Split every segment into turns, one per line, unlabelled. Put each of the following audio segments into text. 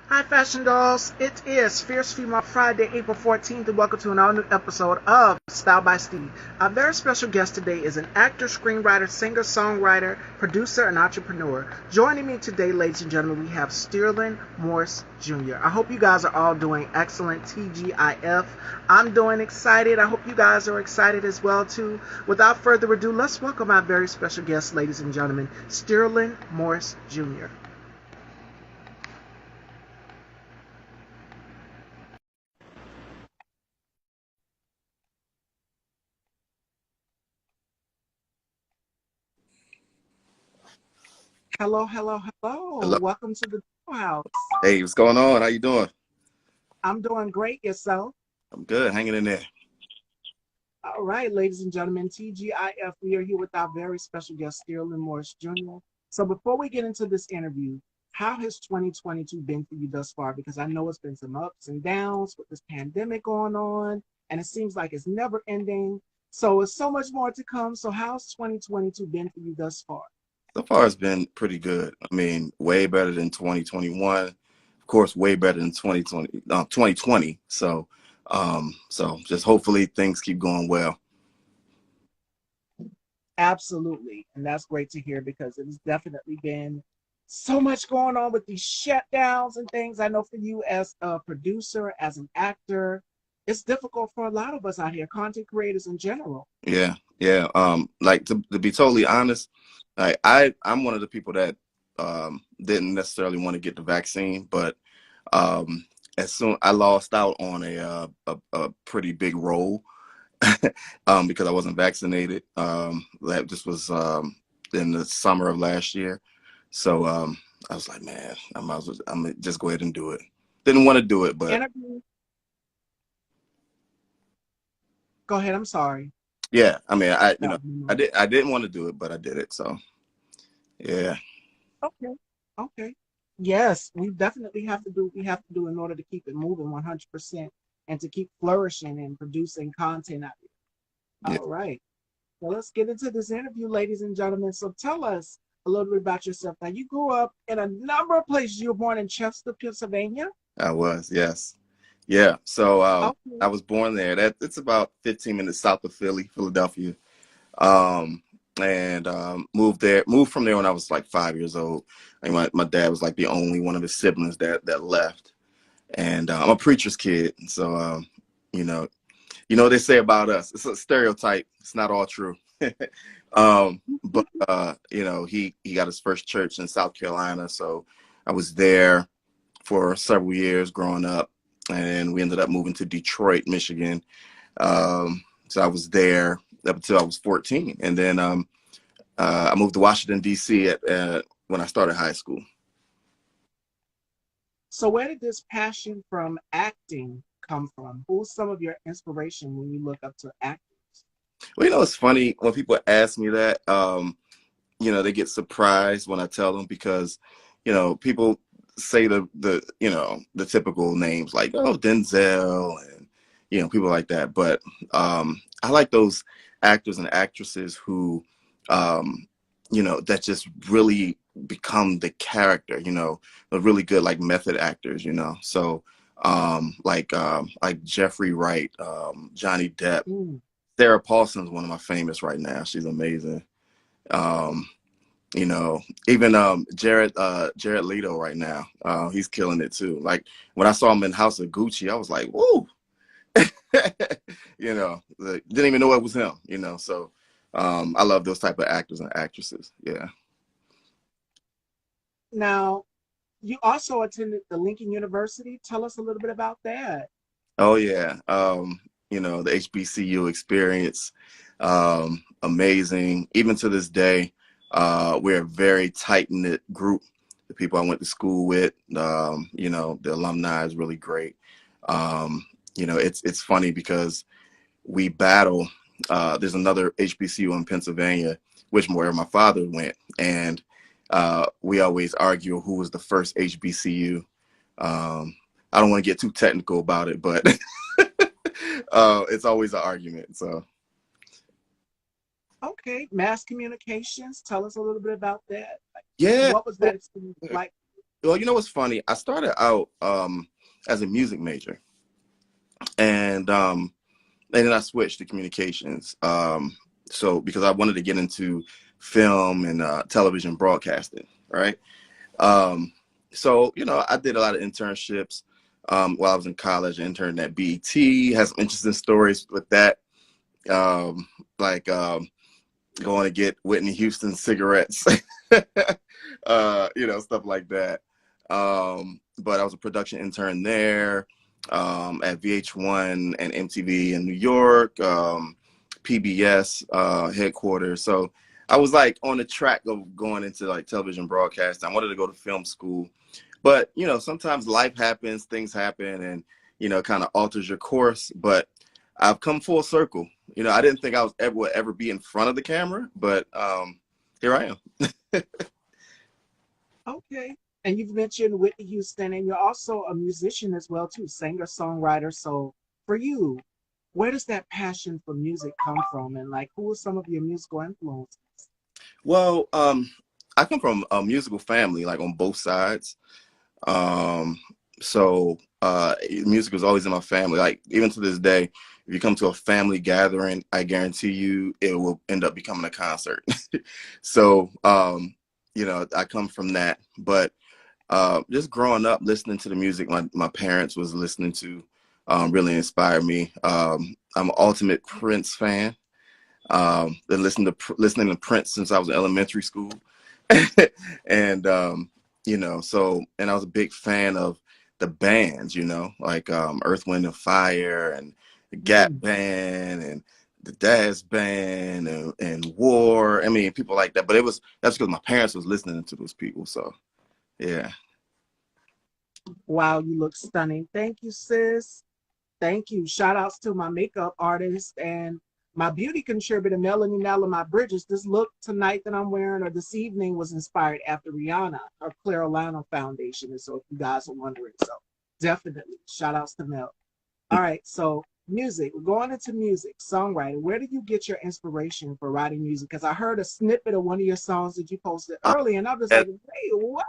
Hi, Fashion Dolls. It is Fierce Female Friday, April 14th, and welcome to an all-new episode of Style by Stevie. Our very special guest today is an actor, screenwriter, singer, songwriter, producer, and entrepreneur. Joining me today, ladies and gentlemen, we have Sterling Morris Jr. I hope you guys are all doing excellent, TGIF. I'm doing excited. I hope you guys are excited as well, too. Without further ado, let's welcome our very special guest, ladies and gentlemen, Sterling Morris Jr. Hello, hello, hello.
Hello.
Welcome to the house.
Hey, what's going on? How you doing?
I'm doing great. Yourself?
I'm good, hanging in there.
All right, ladies and gentlemen, TGIF, we are here with our very special guest, Sterling Morris Jr. So before we get into this interview, how has 2022 been for you thus far? Because I know it's been some ups and downs with this pandemic going on, and it seems like it's never ending. So it's so much more to come. So how's 2022 been for you thus far?
So far, it's been pretty good. I mean, way better than 2021. Of course, way better than 2020. So just hopefully things keep going well.
Absolutely. And that's great to hear because it has definitely been so much going on with these shutdowns and things. I know for you as a producer, as an actor, it's difficult for a lot of us out here, content creators in general.
Yeah, yeah. Like to be totally honest, I'm one of the people that didn't necessarily want to get the vaccine, but um, as soon I lost out on a pretty big role because I wasn't vaccinated. That this was in the summer of last year. So I was like, man, I'm gonna just go ahead and do it. Didn't want to do it, but
Interview. Go ahead. I'm sorry.
yeah, I mean,
That was my mic.
I didn't want to do it, but I did it. So yeah,
Okay. Okay. Yes, we definitely have to do in order to keep it moving 100% and to keep flourishing and producing content out there.
yeah.
All right. Well, let's get into this interview, ladies and gentlemen. So tell us a little bit about yourself. Now, you grew up in a number of places. You were born in Chester, Pennsylvania.
I was, yes, yeah. So
Okay.
I was born there. It's about 15 minutes south of Philadelphia. Um, and moved from there when I was like 5 years old. And my dad was like the only one of his siblings that left. And I'm a preacher's kid, so you know, what they say about us. It's a stereotype. It's not all true. But he got his first church in South Carolina, so I was there for several years growing up, and we ended up moving to Detroit, Michigan. So I was there up until I was 14, and then I moved to Washington D.C. When I started high school.
So, where did this passion from acting come from? Who's some of your inspiration when you look up to actors?
Well, it's funny when people ask me that. They get surprised when I tell them because, people say the typical names like, oh, Denzel and, people like that. But I like those actors and actresses who, that just really become the character, the really good, like method actors, So like Jeffrey Wright, Johnny Depp,
Mm.
Sarah Paulson's one of my famous right now. She's amazing. Um, you know, even Jared Leto right now, he's killing it too. Like when I saw him in House of Gucci, I was like, woo, didn't even know it was him. So I love those type of actors and actresses. Yeah.
Now, you also attended the Lincoln University. Tell us a little bit about that.
Oh yeah. The HBCU experience, amazing. Even to this day, we're a very tight knit group. The people I went to school with, the alumni is really great. It's funny because we battle. There's another HBCU in Pennsylvania, which where my father went, and we always argue who was the first HBCU. I don't want to get too technical about it, but it's always an argument. So
Okay, mass communications. Tell us a little bit about that. Like,
yeah,
what was that experience like?
Well, you know what's funny? I started out as a music major, and then I switched to communications. So because I wanted to get into film and television broadcasting, right? Um, so I did a lot of internships while I was in college. I interned at BET. Has some interesting stories with that, um, like going to get Whitney Houston cigarettes, stuff like that. But I was a production intern there, at VH1 and MTV in New York, PBS headquarters. So I was like on the track of going into like television broadcast. I wanted to go to film school, but sometimes life happens, things happen, and kind of alters your course. But I've come full circle. I didn't think I was ever would ever be in front of the camera, but here I am.
Okay. And you've mentioned Whitney Houston, and you're also a musician as well too, singer, songwriter. So for you, where does that passion for music come from, and like who are some of your musical influences?
Well, I come from a musical family, like on both sides. Um, so music was always in my family. Like even to this day, if you come to a family gathering, I guarantee you it will end up becoming a concert. So I come from that. But just growing up listening to the music my parents was listening to really inspired me. I'm an ultimate Prince fan. Been listening to Prince since I was in elementary school. And and I was a big fan of the bands, like Earth, Wind and Fire and the Gap
Mm.
Band and the Daz Band and War. I mean, people like that. But that's because my parents was listening to those people. So yeah.
Wow, you look stunning. Thank you, sis. Thank you. Shout outs to my makeup artist and my beauty contributor, Melanie Nella, my Bridges. This look tonight that I'm wearing or this evening was inspired after Rihanna, her Clarilano Foundation. And so if you guys are wondering, so definitely shout outs to Mel. All right, so music. We're going into music, songwriting. Where do you get your inspiration for writing music? Because I heard a snippet of one of your songs that you posted
Uh,
early, and I was
that,
like, wait, what?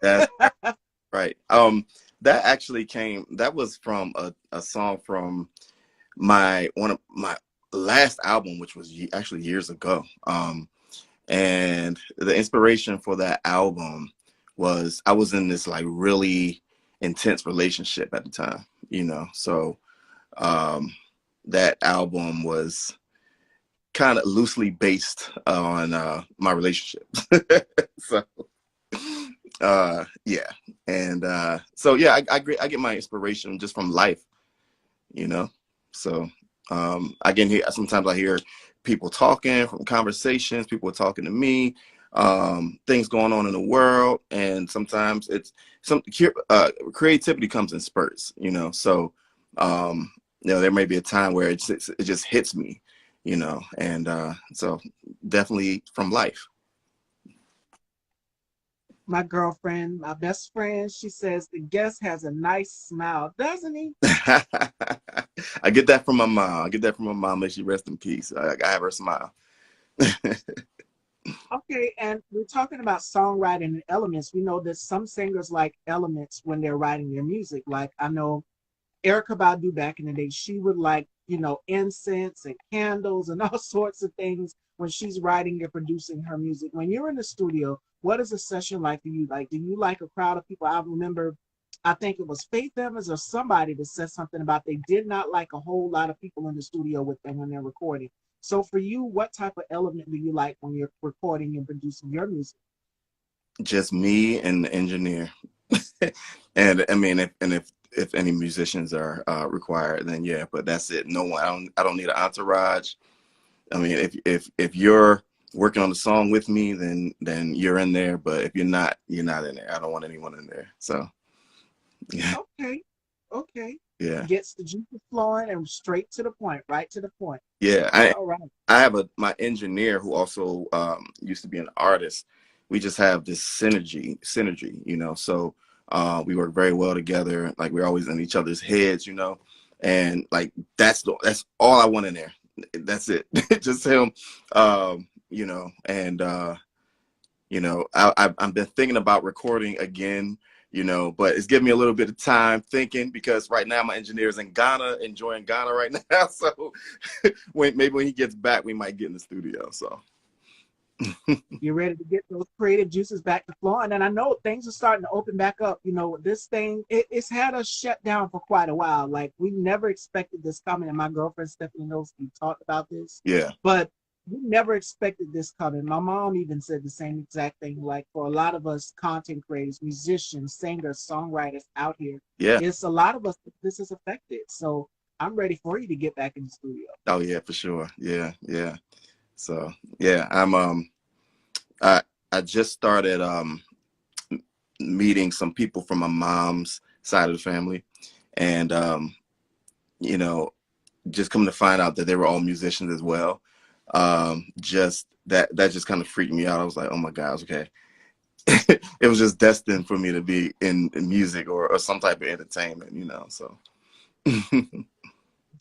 that's right. That actually that was from a song from one of my last album, which was actually years ago. And the inspiration for that album was I was in this like really intense relationship at the time, so um, that album was kind of loosely based on my relationship. So yeah, and so yeah, I get my inspiration just from life, you know. So I can hear sometimes I hear people talking from conversations, people are talking to me, things going on in the world, and sometimes it's some creativity comes in spurts, So there may be a time where it just hits me, and so definitely from life.
My girlfriend, my best friend, she says the guest has a nice smile, doesn't he?
I get that from my mom. I get that from my mom. May she rest in peace. I have her smile.
Okay, and we're talking about songwriting and elements. We know that some singers like elements when they're writing their music. Like I know Erica Badu back in the day, she would like, incense and candles and all sorts of things when she's writing and producing her music. When you're in the studio, what is a session like for you? Like, do you like a crowd of people? I remember, I think it was Faith Evans or somebody that said something about they did not like a whole lot of people in the studio with them when they're recording. So for you, what type of element do you like when you're recording and producing your music?
Just me and the engineer. And I mean, if any musicians are required, then yeah. But that's it. No one. I don't need an entourage. I mean, if you're working on the song with me, then you're in there. But if you're not in there. I don't want anyone in there. So yeah,
Okay, okay.
yeah,
Gets the juices flowing and straight to the point, right to the point.
yeah.
All right.
I have my engineer who also used to be an artist. We just have this synergy, So we work very well together. Like we're always in each other's heads, and like that's all I want in there. That's it. Just him, and You know, I've been thinking about recording again, you know, but it's giving me a little bit of time thinking because right now my engineer is in Ghana, enjoying Ghana right now. So maybe when he gets back, we might get in the studio. So
You're ready to get those creative juices back to flowing. And I know things are starting to open back up. You know, this thing, it's had us shut down for quite a while. Like, we never expected this coming. And my girlfriend, Stephanie, knows we talked about this.
yeah,
But we never expected this coming. My mom even said the same exact thing. Like, for a lot of us content creators, musicians, singers, songwriters out here,
yeah.
it's a lot of us that this has affected. So I'm ready for you to get back in the studio.
Oh yeah, for sure. Yeah, yeah. So yeah, I I just started meeting some people from my mom's side of the family, and you know, just coming to find out that they were all musicians as well. Just that just kind of freaked me out. I was like, oh my gosh, okay. It was just destined for me to be in music or some type of entertainment, you know. So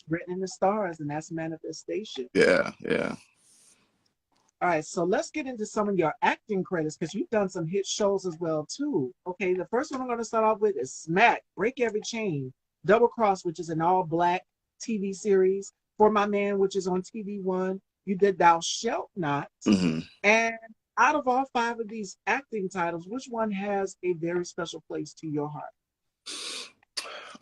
Written in the stars, and that's manifestation.
yeah, yeah.
All right, so let's get into some of your acting credits because you've done some hit shows as well too. Okay, the first one I'm going to start off with is Smack, Break Every Chain, Double Cross, which is an all-black TV series. For My Man, which is on TV1. You did Thou Shalt Not.
Hmm.
And out of all five of these acting titles, which one has a very special place to your heart?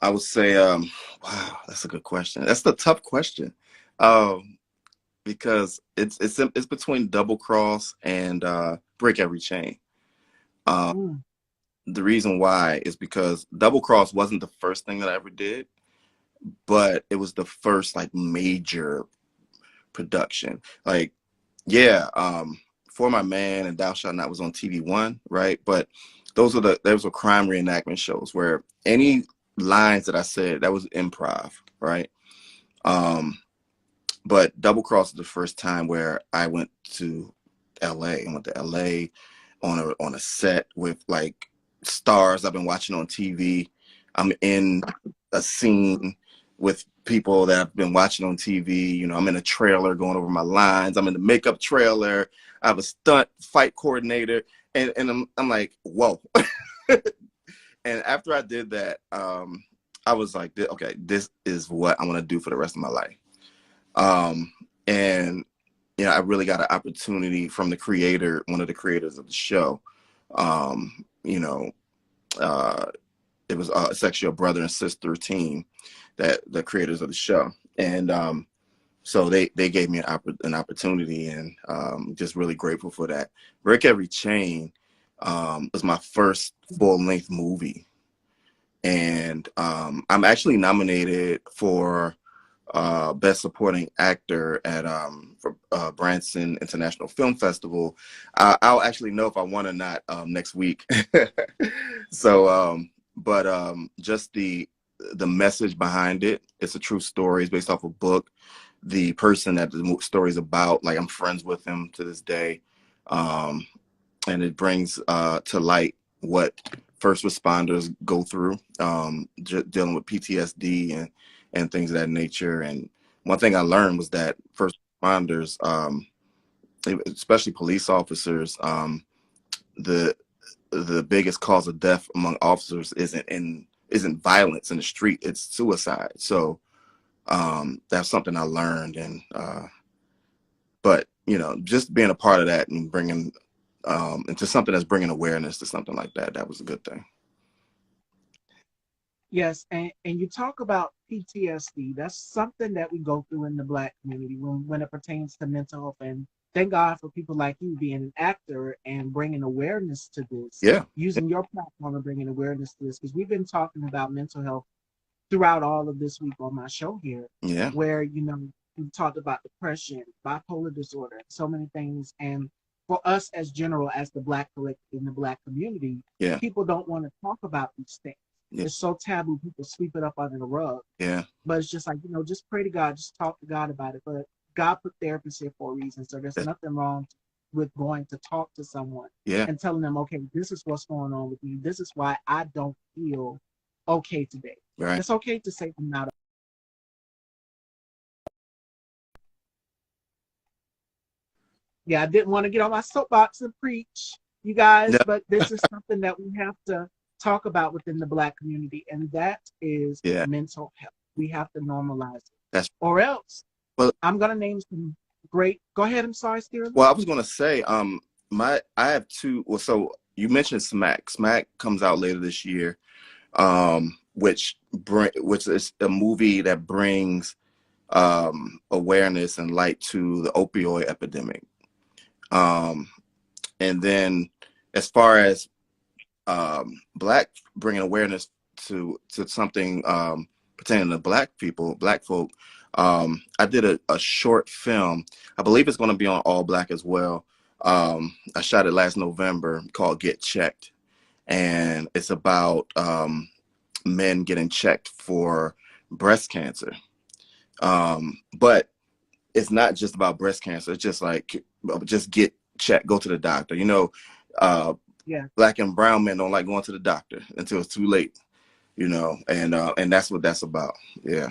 I would say, wow, that's a good question. That's the tough question, um, because it's between Double Cross and Break Every Chain. Um,
Mm,
the reason why is because Double Cross wasn't the first thing that I ever did, but it was the first like major production. Like, yeah, For My Man and Thou Shalt Not was on TV1, right? But those were crime reenactment shows where any lines that I said that was improv, right? Um, but Double Cross is the first time where I went to LA. I went to LA on a set with like stars I've been watching on TV. I'm in a scene with people that I've been watching on TV. You know, I'm in a trailer going over my lines. I'm in the makeup trailer. I have a stunt fight coordinator, and I'm like, whoa. And after I did that, I was like, okay, this is what I want to do for the rest of my life. Um, and you know, I really got an opportunity from the creator, one of the creators of the show. You know, uh, it was it's actually a brother and sister team that the creators of the show, and so they gave me an opportunity, and just really grateful for that. Break Every Chain was my first full length movie, and I'm actually nominated for Best Supporting Actor at for Branson International Film Festival. I'll actually know if I won or not next week. So, but just the message behind it. It's a true story. It's based off a book. The person that the story is about, like I'm friends with him to this day, and it brings to light what first responders go through, dealing with PTSD and things of that nature. And one thing I learned was that first responders, especially police officers, the the biggest cause of death among officers isn't violence in the street; it's suicide. So that's something I learned, and but you know, just being a part of that and bringing into something that's bringing awareness to something like that, that was a good thing.
yes, and you talk about PTSD. That's something that we go through in the Black community when it pertains to mental health. And thank God for people like you being an actor and bringing awareness to this,
Yeah,
using your platform and bringing awareness to this. Because we've been talking about mental health throughout all of this week on my show here,
yeah,
where we talked about depression, bipolar disorder, so many things. And for us as general, as the Black collective in the Black community,
yeah,
people don't want to talk about these things.
yeah,
It's so taboo. People sweep it up under the rug.
yeah,
But it's just like, just pray to God, just talk to God about it. But God put therapists here for a reason. So there's
that's,
nothing wrong with going to talk to someone
yeah,
and telling them, okay, this is what's going on with me. This is why I don't feel okay today.
right.
It's okay to say I'm not. Yeah, I didn't want to get on my soapbox and preach. you guys,
No,
but this is something that we have to talk about within the Black community, and that is
yeah,
mental health. We have to normalize it,
that's
or else
well.
I'm gonna name some great. Go ahead. I'm sorry, Steven.
Well, I was gonna say, I have two. Well, so you mentioned Smack. Smack comes out later this year, which is a movie that brings awareness and light to the opioid epidemic. Um, and then, as far as Black bringing awareness to something pertaining to Black people, Black folk, I did a short film. I believe it's going to be on All Black as well. I shot it last November called Get Checked, and it's about men getting checked for breast cancer. But it's not just about breast cancer. It's just like, just get checked, go to the doctor. Uh,
Yeah.
Black and brown men don't like going to the doctor until it's too late. And that's what that's about. Yeah.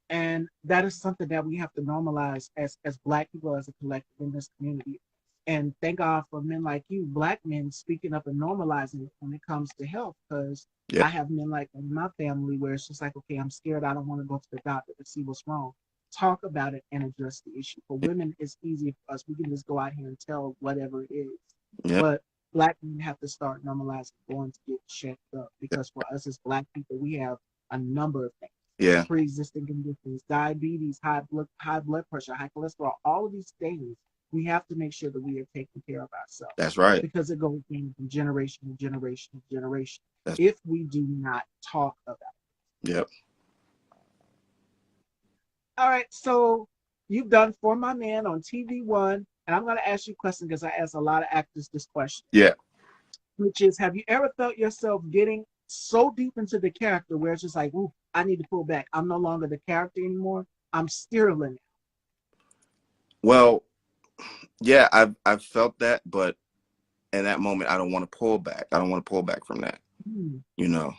And that is something that we have to normalize as Black people, as a collective in this community. And thank God for men like you, Black men, speaking up and normalizing it when it comes to health. Because
Yeah.
I have men like in my family where it's just like, okay, I'm scared. I don't want to go to the doctor to see what's wrong. Talk about it and address the issue. For women, it's easy for us. We can just go out here and tell whatever it is.
Yeah.
But Black men have to start normalizing going to get checked up, because for us as Black people, we have a number of things:
Yeah.
pre-existing conditions, diabetes, high blood pressure, high cholesterol. All of these things, we have to make sure that we are taking care of ourselves,
That's right.
because it goes from generation to generation to generation
That's,
if we do not talk about it.
yep.
All right, so you've done For My Man on TV One, and I'm going to ask you a question because I ask a lot of actors this question,
Yeah.
which is, have you ever felt yourself getting so deep into the character where it's just like, ooh, I need to pull back. I'm no longer the character anymore. I'm Sterling.
Well, yeah, I've felt that, but in that moment, I don't want to pull back. I don't want to pull back from that.
Hmm.
You know,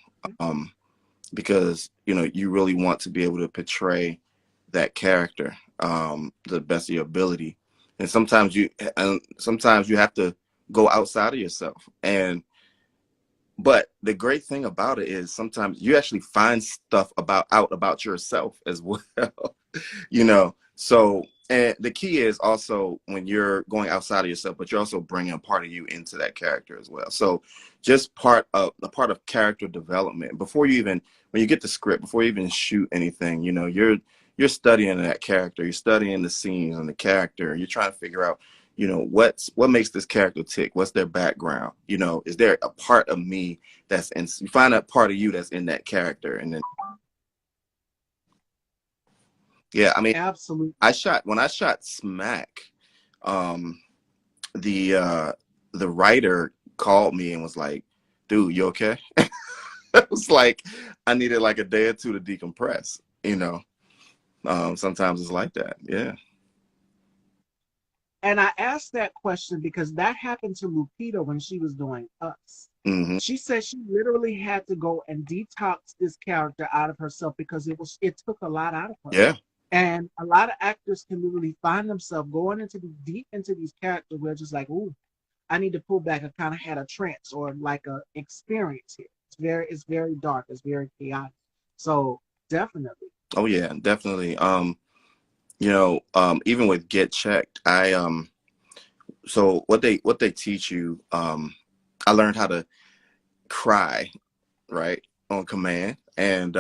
because you really want to be able to portray that character the best of your ability, and sometimes you have to go outside of yourself. But the great thing about it is sometimes you actually find stuff about yourself as well. So, and the key is also when you're going outside of yourself, but you're also bringing a part of you into that character as well. So just a part of character development when you get the script, before you even shoot anything, you're studying that character, you're studying the scenes and the character, and you're trying to figure out, what makes this character tick? What's their background? Is there a part of me you find a part of you that's in that character. And then, yeah, I mean,
Absolutely.
when I shot Smack, um, the writer called me and was like, dude, you okay? It was like, I needed like a day or two to decompress, sometimes it's like that. Yeah.
And I asked that question because that happened to Lupita when she was doing Us.
Mm-hmm.
She said she literally had to go and detox this character out of herself because it took a lot out of her.
Yeah.
And a lot of actors can literally find themselves going deep into these characters where it's just like, ooh, I need to pull back. I kind of had a trance or like a experience here. It's very dark. It's very chaotic. So definitely.
Oh yeah, definitely. Even with Get Checked, so what they teach you, I learned how to cry, right, on command. And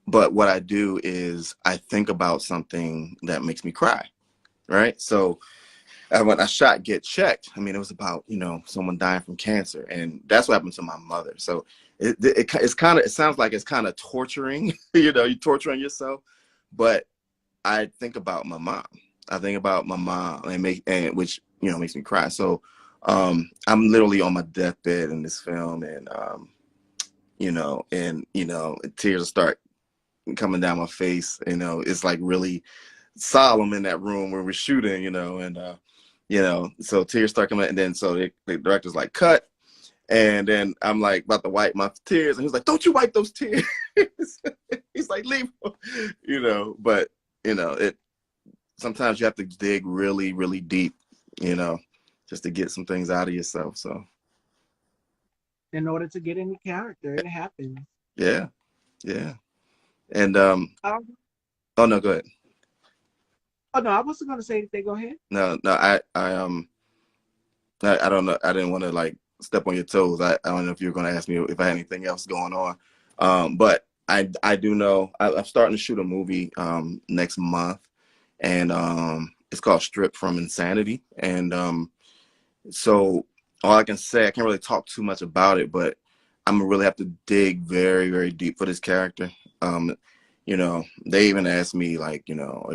but what I do is I think about something that makes me cry, right? So when I shot Get Checked, I mean, it was about, someone dying from cancer, and that's what happened to my mother. So it sounds like it's kind of torturing, you're torturing yourself, but I think about my mom. I think about my mom, which makes me cry. So I'm literally on my deathbed in this film, and tears start coming down my face. It's like really solemn in that room where we're shooting, and so tears start coming, and then so the director's like, cut. And then I'm like about to wipe my tears, and he's like, don't you wipe those tears. He's like, leave, but it sometimes you have to dig really, really deep you know, just to get some things out of yourself. So
In order to get into character, it happens.
yeah, yeah. And
Um,
oh no, go ahead.
oh no, I wasn't going to say anything. Go ahead.
No, no, I don't know. I didn't want to like step on your toes. I don't know if you were going to ask me if I had anything else going on. But I do know I'm starting to shoot a movie next month, and it's called Strip from Insanity. And so all I can say, I can't really talk too much about it, but I'm gonna really have to dig very, very deep for this character. You know, they even asked me like, you know,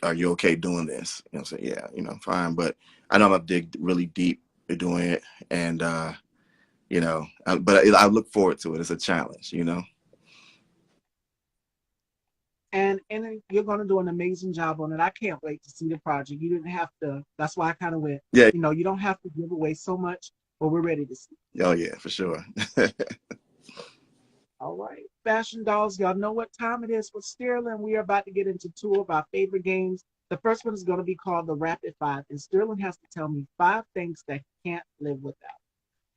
are you okay doing this? You know, say yeah, you know, fine, but I know I'm gonna dig really deep at doing it, and you know, but I look forward to it. It's a challenge, you know.
And you're going to do an amazing job on it. I can't wait to see the project. You didn't have to. That's why I kind of went.
Yeah.
You know, you don't have to give away so much, but we're ready to see.
Oh yeah, for sure.
All right, Fashion Dolls, y'all know what time it is with Sterling. We are about to get into two of our favorite games. The first one is going to be called the Rapid Five, and Sterling has to tell me five things that he can't live without.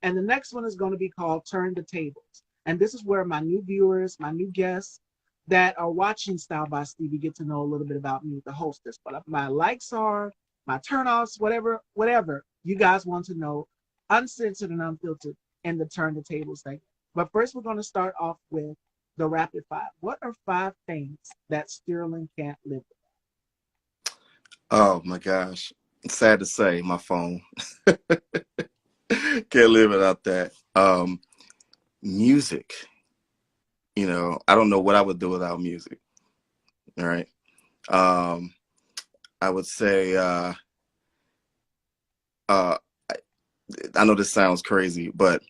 And the next one is going to be called Turn the Tables. And this is where my new viewers, my new guests that are watching Style by Stevie get to know a little bit about me, the hostess. But my likes are, my turnoffs, whatever you guys want to know, uncensored and unfiltered in the Turn the Tables segment. But first, we're going to start off with the Rapid Five. What are five things that Sterling can't live
Oh my gosh, sad to say, my phone. Can't live without that. Music. You know, I don't know what I would do without music. All right. Um, I would say, uh, I, I know this sounds crazy, but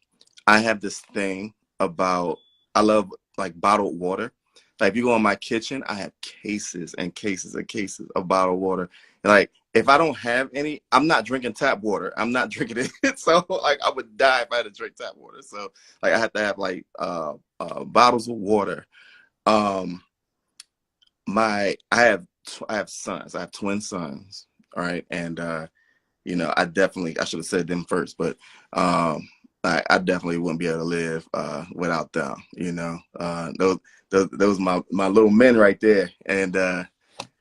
I have this thing about, I love like bottled water. Like if you go in my kitchen, I have cases and cases and cases of bottled water. And like if I don't have any, I'm not drinking tap water. I'm not drinking it. So like I would die if I had to drink tap water. So like I have to have like bottles of water. Um, I have sons. I have twin sons. All right, and you know, I should have said them first, but I definitely wouldn't be able to live without them. You know, those my little men right there, and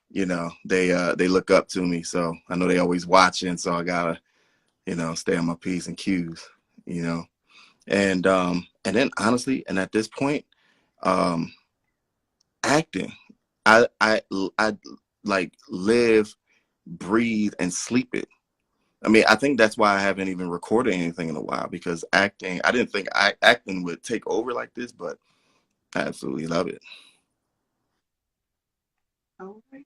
you know, they look up to me, so I know they always watching, so I gotta, you know, stay on my P's and Q's. You know, and then honestly, and at this point, um, acting. I like live, breathe, and sleep it. I mean, I think that's why I haven't even recorded anything in a while because acting. I didn't think acting would take over like this, but I absolutely love it.
without? All right.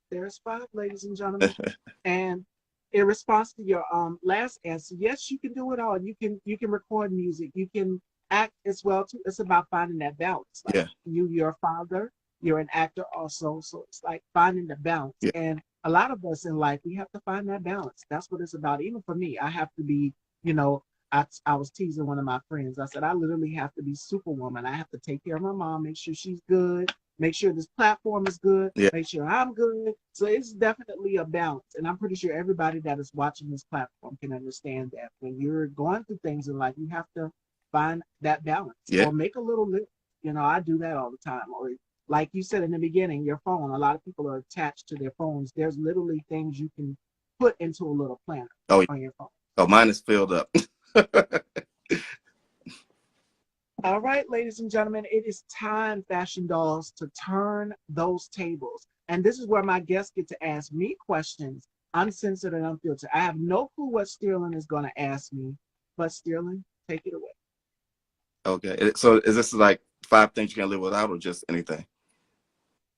There's five, ladies and gentlemen. And in response to your last answer, yes, you can do it all. You can record music, you can act as well too. It's about finding that balance. Like
Yeah,
you're a father, you're an actor also. So it's like finding the balance.
yeah,
And a lot of us in life, we have to find that balance. That's what it's about. Even for me, I have to be, you know, I was teasing one of my friends. I said, I literally have to be superwoman. I have to take care of my mom, make sure she's good, make sure this platform is good,
yeah,
make sure I'm good. So it's definitely a balance. And I'm pretty sure everybody that is watching this platform can understand that. When you're going through things in life, you have to find that balance
yeah,
or make a little list. You know, I do that all the time. Or like you said in the beginning, your phone, a lot of people are attached to their phones. There's literally things you can put into a little planner
oh, yeah.
on your phone.
Oh, mine is filled up.
All right, ladies and gentlemen, it is time, Fashion Dolls, to turn those tables. And this is where my guests get to ask me questions, uncensored and unfiltered. I have no clue what Sterling is going to ask me, but Sterling, take it away.
Okay, so is this like five things you can live without, or just anything?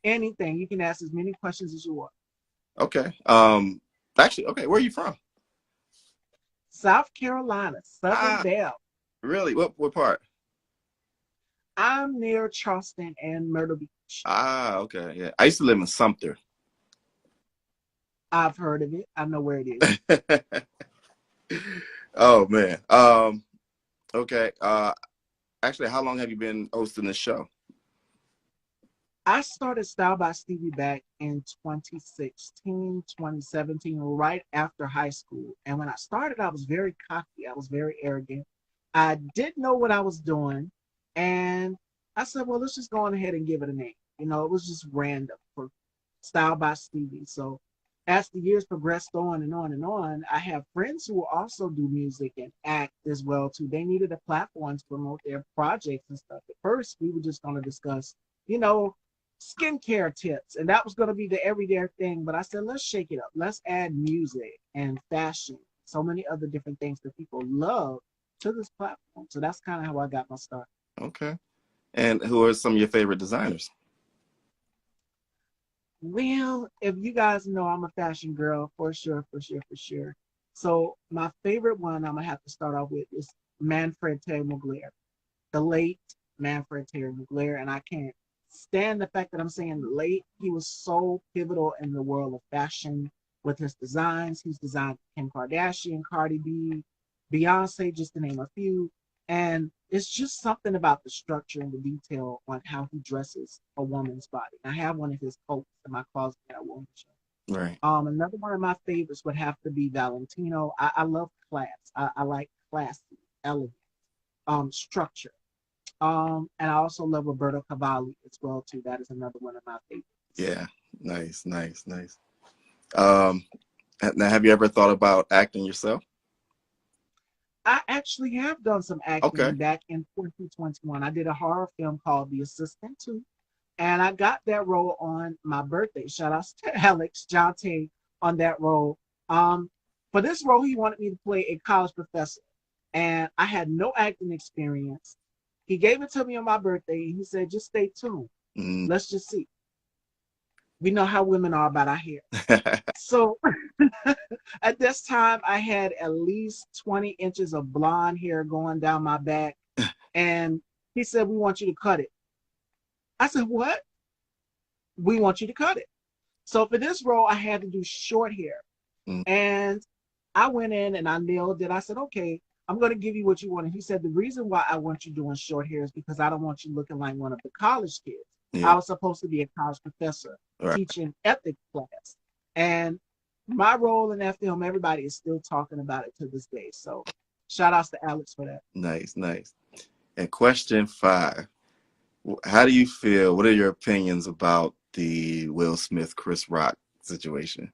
Anything. You can ask as many questions as you want.
Okay. Actually, okay. Where are you from?
South Carolina, Southern
Ah,
Belle.
really? What part?
I'm near Charleston and Myrtle Beach.
Ah, okay. Yeah, I used to live in Sumter.
I've heard of it. I know where it is.
Oh man. Okay. Actually, how long have you been hosting this show?
I started Style by Stevie back in 2016, 2017, right after high school. And when I started, I was very cocky. I was very arrogant. I didn't know what I was doing. And I said, well, let's just go on ahead and give it a name. You know, it was just random for Style by Stevie. So as the years progressed on and on and on, I have friends who also do music and act as well too. They needed a platform to promote their projects and stuff. At first, we were just going to discuss, you know, skincare tips, and that was going to be the everyday thing. But I said, let's shake it up. Let's add music and fashion, so many other different things that people love to this platform. So that's kind of how I got my start.
Okay. And who are some of your favorite designers?
Well, if you guys know, I'm a fashion girl for sure, for sure, for sure. So my favorite one I'm gonna have to start off with is Manfred Terry Mugler, the late Manfred Terry Mugler, and I can't stand the fact that I'm saying late. He was so pivotal in the world of fashion with his designs. He's designed Kim Kardashian, Cardi B, Beyonce, just to name a few. And it's just something about the structure and the detail on how he dresses a woman's body. I have one of his coats in my closet that I won't show.
Right.
Another one of my favorites would have to be Valentino. I love class. I like classy, elegant, structure. And I also love Roberto Cavalli as well too. That is another one of my favorites.
Yeah. Nice, nice, nice. Um, now, have you ever thought about acting yourself?
I actually have done some
Okay.
acting back in 2021. I did a horror film called The Assistant too, and I got that role on my birthday. Shout out to Alex Jonte on that role. Um, for this role, he wanted me to play a college professor, and I had no acting experience. He gave it to me on my birthday. He said, "Just stay tuned.
Mm.
Let's just see." We know how women are about our hair. So at this time, I had at least 20 inches of blonde hair going down my back. And he said, "We want you to cut it." I said, "What?" "We want you to cut it." So for this role, I had to do short hair.
Mm.
And I went in and I nailed it. I said, "Okay, I'm going to give you what you want." And he said, "The reason why I want you doing short hair is because I don't want you looking like one of the college kids." I
Yeah.
was supposed to be a college professor
Right.
teaching ethics class. And my role in that film, everybody is still talking about it to this day. So shout outs to Alex for that.
Nice, nice. And question 5. How do you feel? What are your opinions about the Will Smith Chris Rock situation?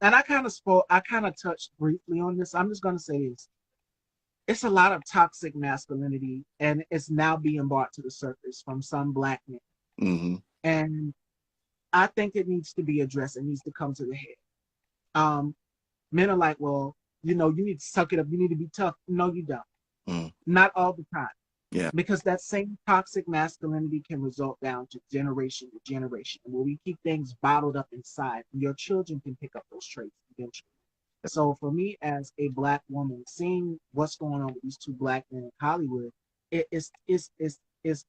And I kind of touched briefly on this. I'm just going to say this. It's a lot of toxic masculinity, and it's now being brought to the surface from some black men.
Mm-hmm.
And I think it needs to be addressed. It needs to come to the head. Um, Men are like, well, you need to suck it up. You need to be tough. No, you don't.
Mm.
Not all the time.
Yeah.
Because that same toxic masculinity can result down to generation to generation. Where we keep things bottled up inside, your children can pick up those traits eventually. So for me as a black woman, seeing what's going on with these two black men in Hollywood, it's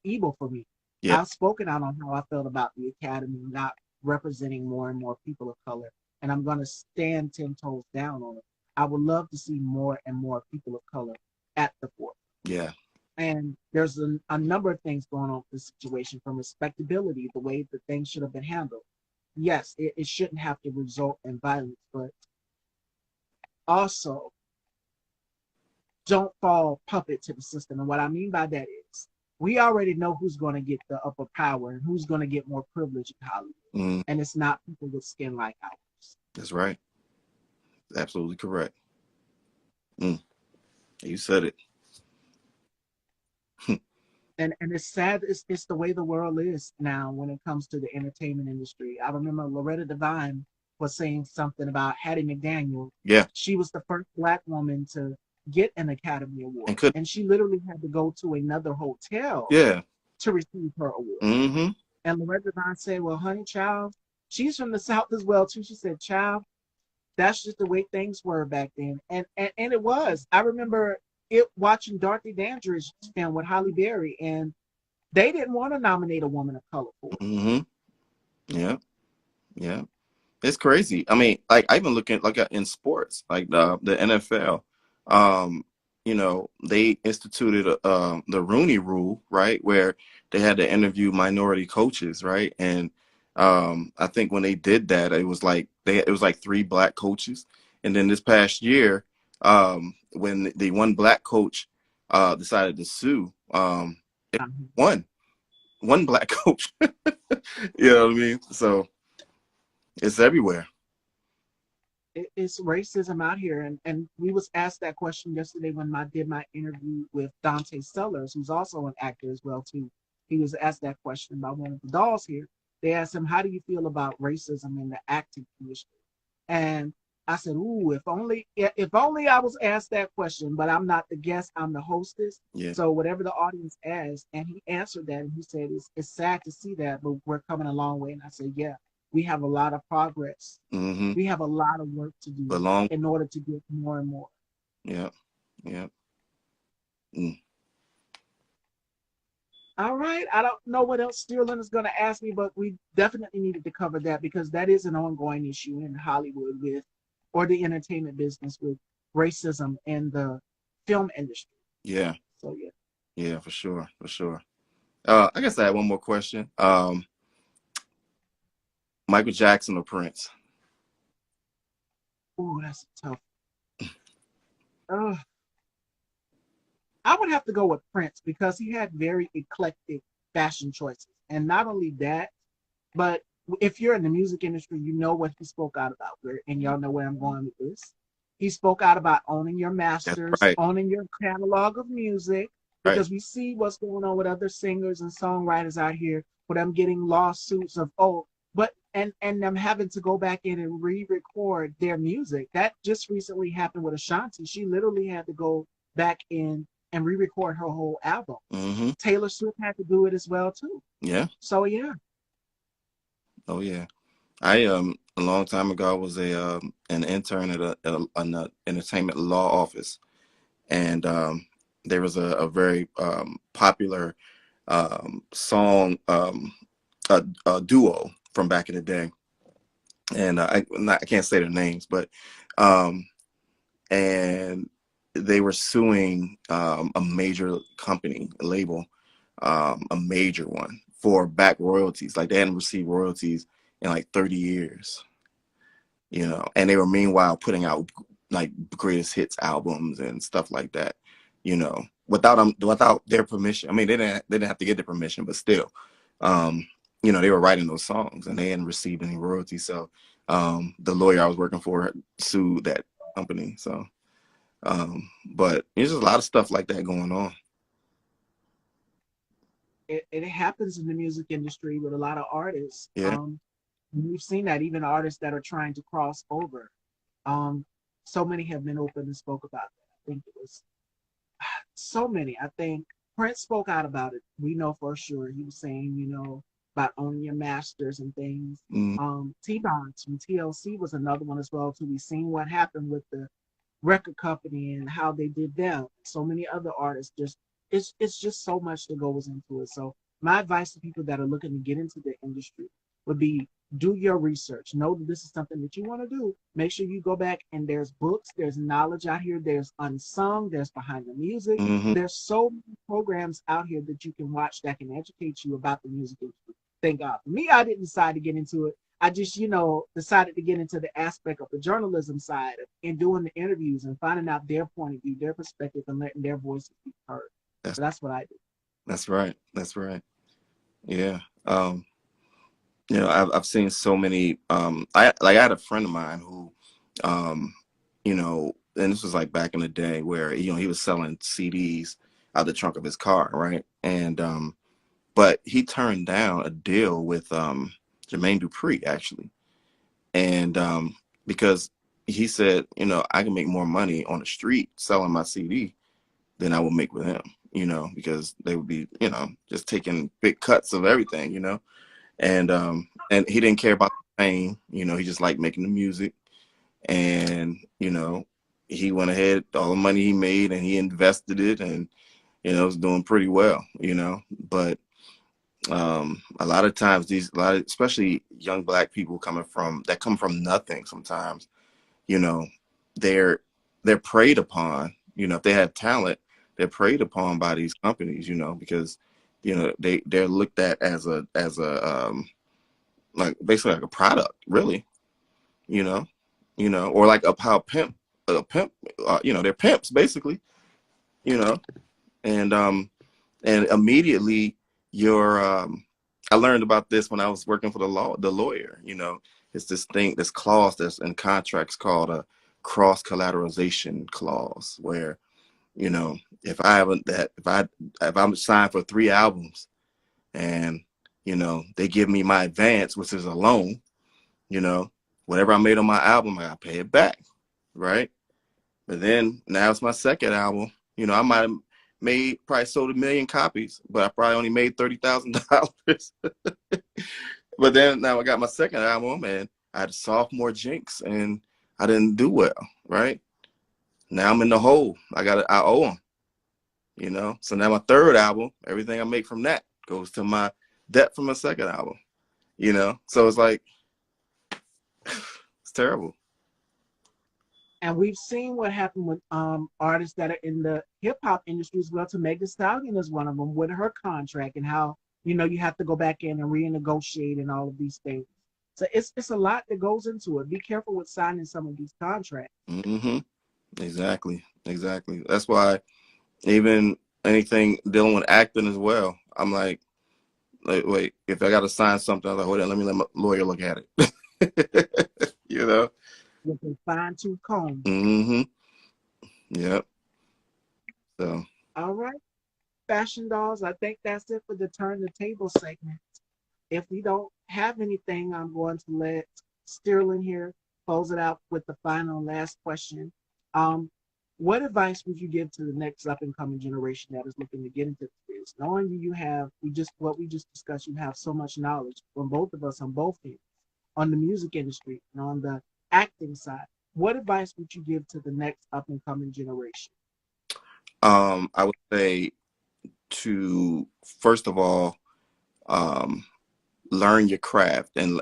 evil for me.
Yeah.
I've spoken out on how I felt about the Academy not representing more and more people of color, and I'm going to stand 10 toes down on it. I would love to see more and more people of color at the forefront.
Yeah.
And there's a number of things going on with this situation, from respectability, the way that things should have been handled. Yes, it shouldn't have to result in violence, but also don't fall puppet to the system. And what I mean by that is we already know who's going to get the upper power and who's going to get more privilege in Hollywood.
Mm.
And it's not people with skin like ours.
That's right. Absolutely correct. Mm. You said it.
And it's sad. It's the way the world is now when it comes to the entertainment industry. I remember Loretta Devine was saying something about Hattie McDaniel.
Yeah.
She was the first black woman to get an Academy Award,
And
and she literally had to go to another hotel
yeah.
to receive her award.
Mm-hmm.
And Loretta Devine said, "Well, honey, child, she's from the South as well too." She said, "Child, that's just the way things were back then." And it was. I remember it watching Dorothy Dandridge film with Holly Berry, and they didn't want to nominate a woman of color for it.
Mm-hmm. Yeah. Yeah. It's crazy. I mean, like I even look at like in sports, like the NFL. Um, you know, they instituted the Rooney Rule, right, where they had to interview minority coaches, right, and I think when they did that, it was like three black coaches, and then this past year, when the one black coach decided to sue, one one black coach, you know what I mean? So it's everywhere.
It's racism out here, and we was asked that question yesterday when I did my interview with Dante Sellers, who's also an actor as well too. He was asked that question by one of the dolls here. They asked him, how do you feel about racism in the acting industry? And I said, ooh, if only I was asked that question, but I'm not the guest, I'm the hostess.
Yeah.
So whatever the audience asks, and he answered that, and he said it's sad to see that, but we're coming a long way. And I said, yeah, we have a lot of progress.
Mm-hmm.
We have a lot of work to do
Belong.
in order to get more and more.
Yeah. Yeah. Mm.
All right. I don't know what else Sterling is going to ask me, but we definitely needed to cover that because that is an ongoing issue in Hollywood or the entertainment business with racism in the film industry.
Yeah.
So, yeah.
Yeah, for sure. For sure. I guess I had one more question. Michael Jackson or Prince?
Oh, that's tough. Uh, I would have to go with Prince because he had very eclectic fashion choices. And not only that, but if you're in the music industry, you know what he spoke out about, and y'all know where I'm going with this. He spoke out about owning your
That's
masters,
right.
owning your catalog of music,
Right.
because we see what's going on with other singers and songwriters out here, with them getting lawsuits of but and them having to go back in and re-record their music. That just recently happened with Ashanti. She literally had to go back in and re-record her whole album.
Mm-hmm.
Taylor Swift had to do it as well too.
Yeah.
So yeah.
Oh yeah. I a long time ago I was an intern at an entertainment law office, and there was a very popular song a duo from back in the day, and I can't say their names, but um, and they were suing a major company, a label, a major one for back royalties. Like they hadn't received royalties in like 30 years, you know, and they were meanwhile putting out like greatest hits albums and stuff like that, you know, without their permission. I mean, they didn't have to get their permission, but still, um, you know, they were writing those songs and they hadn't received any royalties. So the lawyer I was working for sued that company. So, but there's just a lot of stuff like that going on.
It happens in the music industry with a lot of artists.
Yeah.
We've seen that even artists that are trying to cross over. Um, so many have been open and spoke about that. I think it was so many. I think Prince spoke out about it. We know for sure. He was saying, about owning your masters and things.
Mm,
T-Bonz from TLC was another one as well too. We've seen what happened with the record company and how they did them. So many other artists it's just so much that goes into it. So my advice to people that are looking to get into the industry would be do your research. Know that this is something that you want to do. Make sure you go back and there's books, there's knowledge out here, there's unsung, there's behind the music.
hmm
There's so many programs out here that you can watch that can educate you about the music industry. Thank God. For me, I didn't decide to get into it. I just, decided to get into the aspect of the journalism side and doing the interviews and finding out their point of view, their perspective, and letting their voices be heard.
That's
So that's what I do.
that's right. That's right. Yeah. You know, I've seen so many. I had a friend of mine who, um, you know, and this was like back in the day where he was selling CDs out the trunk of his car, right? And but he turned down a deal with Jermaine Dupri actually, and because he said, I can make more money on the street selling my CD than I would make with him, because they would be, just taking big cuts of everything, and he didn't care about the fame, he just liked making the music, and he went ahead, all the money he made, and he invested it, and it was doing pretty well, but a lot of times especially young black people come from nothing sometimes, you know they're they're preyed upon if they have talent, they're preyed upon by these companies, because they're looked at as a like basically like a product, really, you know, or like a pimp, they're pimps basically, you know, and and immediately your I learned about this when I was working for the lawyer. It's this clause that's in contracts called a cross collateralization clause, where if I haven't that if I'm signed for 3 albums, and they give me my advance, which is a loan, you know whatever I made on my album, I gotta pay it back, right? But then now it's my second album. I might have probably sold 1 million copies, but I probably only made $30,000. But then now I got my second album, and I had a sophomore jinx, and I didn't do well, right? Now I'm in the hole. I owe them, So now my third album, everything I make from that goes to my debt from my second album, So it's like, it's terrible.
And we've seen what happened with artists that are in the hip hop industry as well. To Megan Stallion is one of them with her contract, and how you have to go back in and renegotiate and all of these things. So it's a lot that goes into it. Be careful with signing some of these contracts.
Mm-hmm. Exactly. That's why even anything dealing with acting as well, I'm like, wait, if I got to sign something, I'm like, hold on, let me let my lawyer look at it.
With a fine tooth comb.
Mm-hmm. Yep. So.
All right, fashion dolls. I think that's it for the turn the table segment. If we don't have anything, I'm going to let Sterling here close it out with the final and last question. Um, what advice would you give to the next up and coming generation that is looking to get into this? Knowing you have what we just discussed, you have so much knowledge from both of us on both ends, on the music industry and on the acting side. What advice would you give to the next up and coming generation?
I would say to, first of all, um, learn your craft and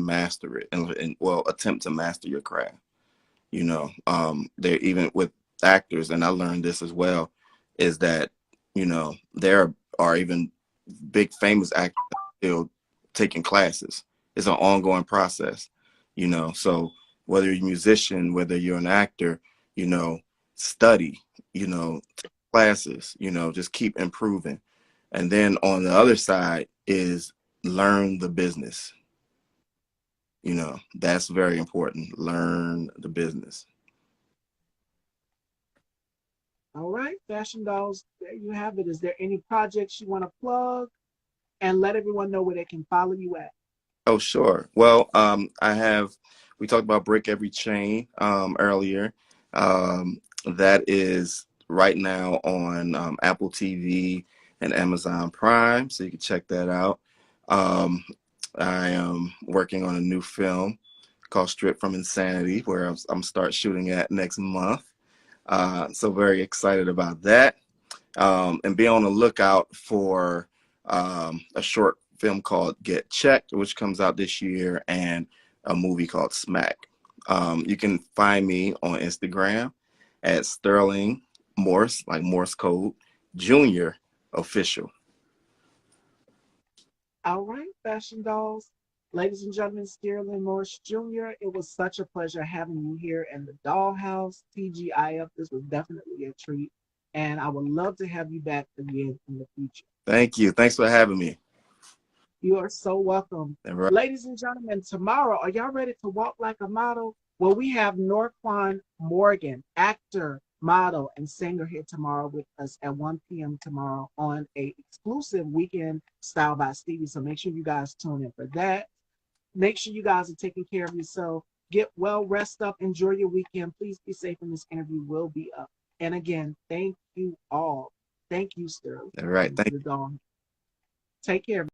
master it, and well, attempt to master your craft. They're even with actors, and I learned this as well, is that there are even big famous actors still taking classes. It's an ongoing process. So whether you're a musician, whether you're an actor, study, take classes, just keep improving. And then on the other side is learn the business. That's very important. Learn the business.
All right, fashion dolls, there you have it. Is there any projects you want to plug and let everyone know where they can follow you at?
Oh, sure. Well, we talked about Break Every Chain earlier. That is right now on Apple TV and Amazon Prime, so you can check that out. Um, I am working on a new film called Strip from Insanity, where I'm start shooting at next month. So very excited about that. And be on the lookout for a short film called Get Checked, which comes out this year, and a movie called Smack. You can find me on Instagram at Sterling Morse, like Morse code, Junior Official.
All right, fashion dolls. Ladies and gentlemen, Sterling Morris Jr., it was such a pleasure having you here in the Dollhouse, TGIF. This was definitely a treat. And I would love to have you back again in the future.
Thank you. Thanks for having me.
You are so welcome.
Right.
Ladies and gentlemen, tomorrow, are y'all ready to walk like a model? Well, we have Norquan Morgan, actor, model, and singer here tomorrow with us at 1 p.m. tomorrow on a exclusive weekend Style by Stevie. So make sure you guys tune in for that. Make sure you guys are taking care of yourself. Get well, rest up, enjoy your weekend. Please be safe, and this interview will be up. And again, thank you all. Thank you, Sterling.
All right. Thank you.
Take care.